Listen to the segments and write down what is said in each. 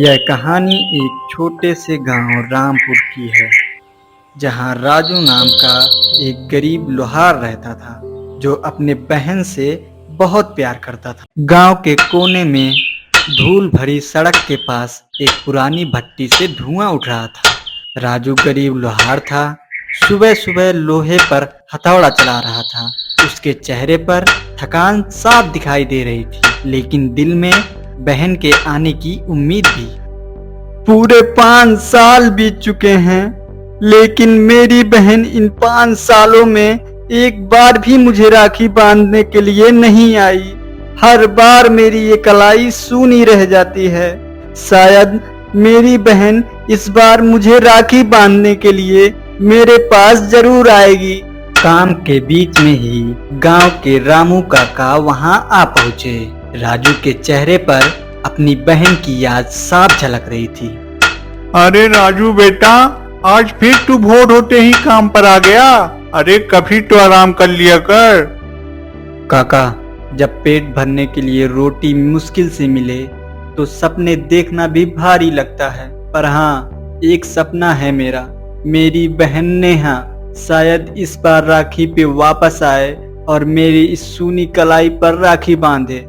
यह कहानी एक छोटे से गांव रामपुर की है, जहां राजू नाम का एक गरीब लोहार रहता था, जो अपने बहन से बहुत प्यार करता था। गांव के कोने में धूल भरी सड़क के पास एक पुरानी भट्टी से धुआं उठ रहा था। राजू गरीब लोहार था। सुबह सुबह लोहे पर हथौड़ा चला रहा था। उसके चेहरे पर थकान साफ दिखाई दे रही थी, लेकिन दिल में बहन के आने की उम्मीद भी। पूरे 5 साल बीत चुके हैं, लेकिन मेरी बहन इन 5 सालों में एक बार भी मुझे राखी बांधने के लिए नहीं आई। हर बार मेरी ये कलाई सूनी रह जाती है। शायद मेरी बहन इस बार मुझे राखी बांधने के लिए मेरे पास जरूर आएगी। काम के बीच में ही गांव के रामू काका वहां आ पहुंचे। राजू के चेहरे पर अपनी बहन की याद साफ झलक रही थी। अरे राजू बेटा, आज फिर तू भोर होते ही काम पर आ गया। अरे कभी तो आराम कर लिया कर। काका, जब पेट भरने के लिए रोटी मुश्किल से मिले तो सपने देखना भी भारी लगता है। पर हाँ, एक सपना है मेरा, मेरी बहन नेहा शायद इस बार राखी पे वापस आए और मेरी इस सूनी कलाई पर राखी बांधे।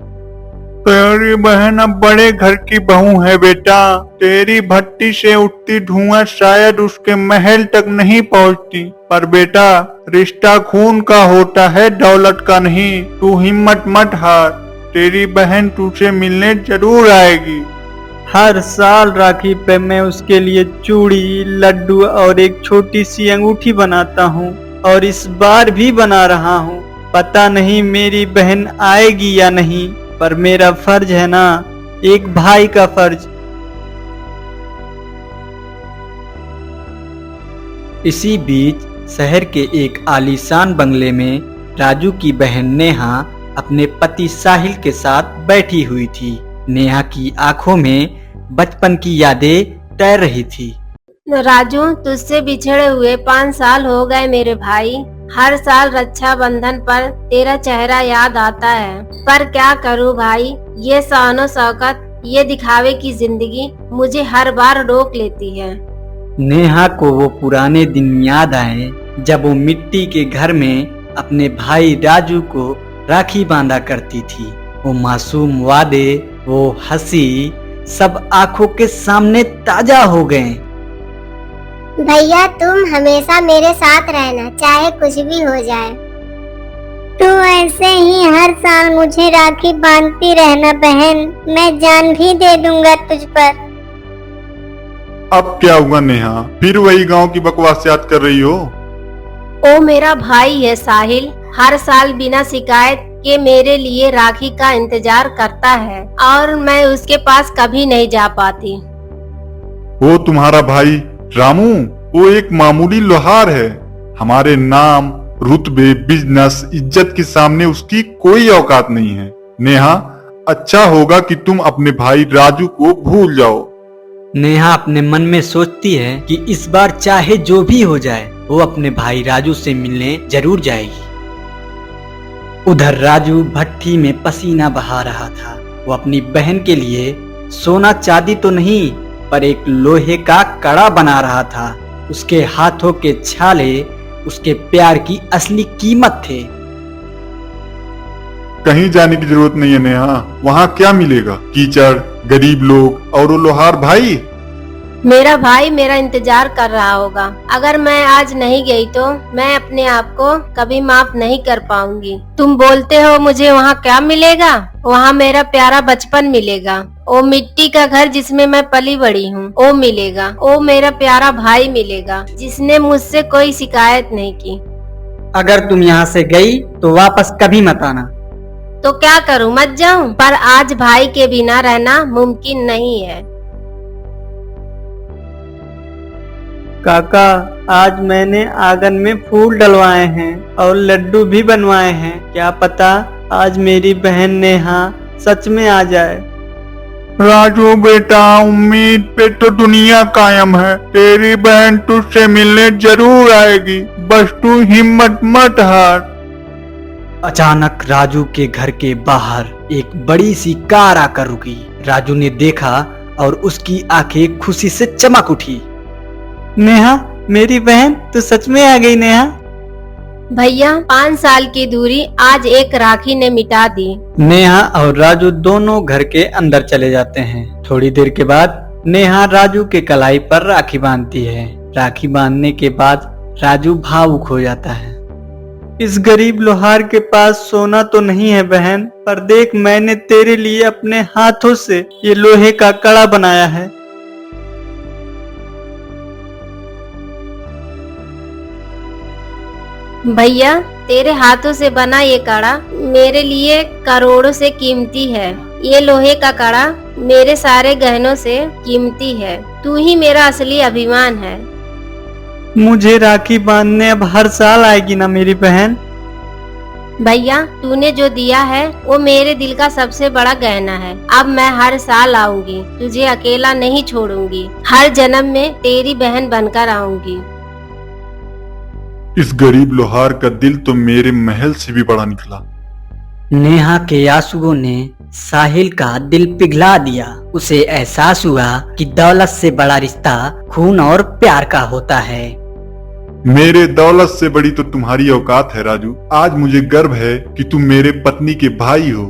तेरी बहन अब बड़े घर की बहू है बेटा। तेरी भट्टी से उठती धुआं शायद उसके महल तक नहीं पहुंचती, पर बेटा रिश्ता खून का होता है, दौलत का नहीं। तू हिम्मत मत हार, तेरी बहन तुझसे मिलने जरूर आएगी। हर साल राखी पे मैं उसके लिए चूड़ी, लड्डू और एक छोटी सी अंगूठी बनाता हूँ, और इस बार भी बना रहा हूँ। पता नहीं मेरी बहन आएगी या नहीं, पर मेरा फर्ज है ना, एक भाई का फर्ज। इसी बीच शहर के एक आलीशान बंगले में राजू की बहन नेहा अपने पति साहिल के साथ बैठी हुई थी। नेहा की आंखों में बचपन की यादें तैर रही थी। राजू, तुझसे बिछड़े हुए 5 साल हो गए मेरे भाई। हर साल रक्षाबंधन पर तेरा चेहरा याद आता है, पर क्या करूं भाई, ये शानो शौकत, ये दिखावे की जिंदगी मुझे हर बार रोक लेती है। नेहा को वो पुराने दिन याद आए जब वो मिट्टी के घर में अपने भाई राजू को राखी बांधा करती थी। वो मासूम वादे, वो हंसी सब आंखों के सामने ताजा हो गए। भैया, तुम हमेशा मेरे साथ रहना, चाहे कुछ भी हो जाए। तू ऐसे ही हर साल मुझे राखी बांधती रहना बहन, मैं जान भी दे दूंगा तुझ पर। अब क्या हुआ नेहा, फिर वही गांव की बकवास याद कर रही हो? ओ मेरा भाई है साहिल, हर साल बिना शिकायत के मेरे लिए राखी का इंतजार करता है, और मैं उसके पास कभी नहीं जा पाती। वो तुम्हारा भाई रामू, वो एक मामूली लोहार है। हमारे नाम, रुतबे, बिजनेस, इज्जत के सामने उसकी कोई औकात नहीं है। नेहा, अच्छा होगा कि तुम अपने भाई राजू को भूल जाओ। नेहा अपने मन में सोचती है कि इस बार चाहे जो भी हो जाए, वो अपने भाई राजू से मिलने जरूर जाएगी। उधर राजू भट्टी में पसीना बहा रहा था। वो अपनी बहन के लिए सोना चांदी तो नहीं, पर एक लोहे का कड़ा बना रहा था। उसके हाथों के छाले उसके प्यार की असली कीमत थे। कहीं जाने की जरूरत नहीं है नेहा, वहाँ क्या मिलेगा? कीचड़, गरीब लोग और वो लोहार भाई। मेरा भाई मेरा इंतजार कर रहा होगा। अगर मैं आज नहीं गई तो मैं अपने आप को कभी माफ नहीं कर पाऊंगी। तुम बोलते हो मुझे वहाँ क्या मिलेगा? वहाँ मेरा प्यारा बचपन मिलेगा, वो मिट्टी का घर जिसमें मैं पली बड़ी हूँ वो मिलेगा, वो मेरा प्यारा भाई मिलेगा जिसने मुझसे कोई शिकायत नहीं की। अगर तुम यहाँ से गई तो वापस कभी मत आना। तो क्या करूँ, मत जाऊँ? पर आज भाई के बिना रहना मुमकिन नहीं है। काका, आज मैंने आंगन में फूल डलवाए हैं और लड्डू भी बनवाए हैं। क्या पता आज मेरी बहन नेहा सच में आ जाए। राजू बेटा, उम्मीद पे तो दुनिया कायम है। तेरी बहन तुझसे मिलने जरूर आएगी, बस तू हिम्मत मत हार। अचानक राजू के घर के बाहर एक बड़ी सी कार आकर रुकी। राजू ने देखा और उसकी आंखें खुशी से चमक उठी। नेहा, मेरी बहन, तू सच में आ गई नेहा। भैया 5 साल की दूरी आज एक राखी ने मिटा दी। नेहा और राजू दोनों घर के अंदर चले जाते हैं। थोड़ी देर के बाद नेहा राजू के कलाई पर राखी बांधती है। राखी बांधने के बाद राजू भावुक हो जाता है। इस गरीब लोहार के पास सोना तो नहीं है बहन, पर देख मैंने तेरे लिए अपने हाथों से ये लोहे का कड़ा बनाया है। भैया तेरे हाथों से बना ये कड़ा मेरे लिए करोड़ों से कीमती है। ये लोहे का कड़ा मेरे सारे गहनों से कीमती है। तू ही मेरा असली अभिमान है। मुझे राखी बांधने अब हर साल आएगी ना मेरी बहन। भैया तूने जो दिया है वो मेरे दिल का सबसे बड़ा गहना है। अब मैं हर साल आऊंगी, तुझे अकेला नहीं छोड़ूंगी। हर जन्म में तेरी बहन बनकर आऊंगी। इस गरीब लोहार का दिल तो मेरे महल से भी बड़ा निकला। नेहा के आंसुओं ने साहिल का दिल पिघला दिया। उसे एहसास हुआ कि दौलत से बड़ा रिश्ता खून और प्यार का होता है। मेरे दौलत से बड़ी तो तुम्हारी औकात है राजू। आज मुझे गर्व है कि तुम मेरे पत्नी के भाई हो।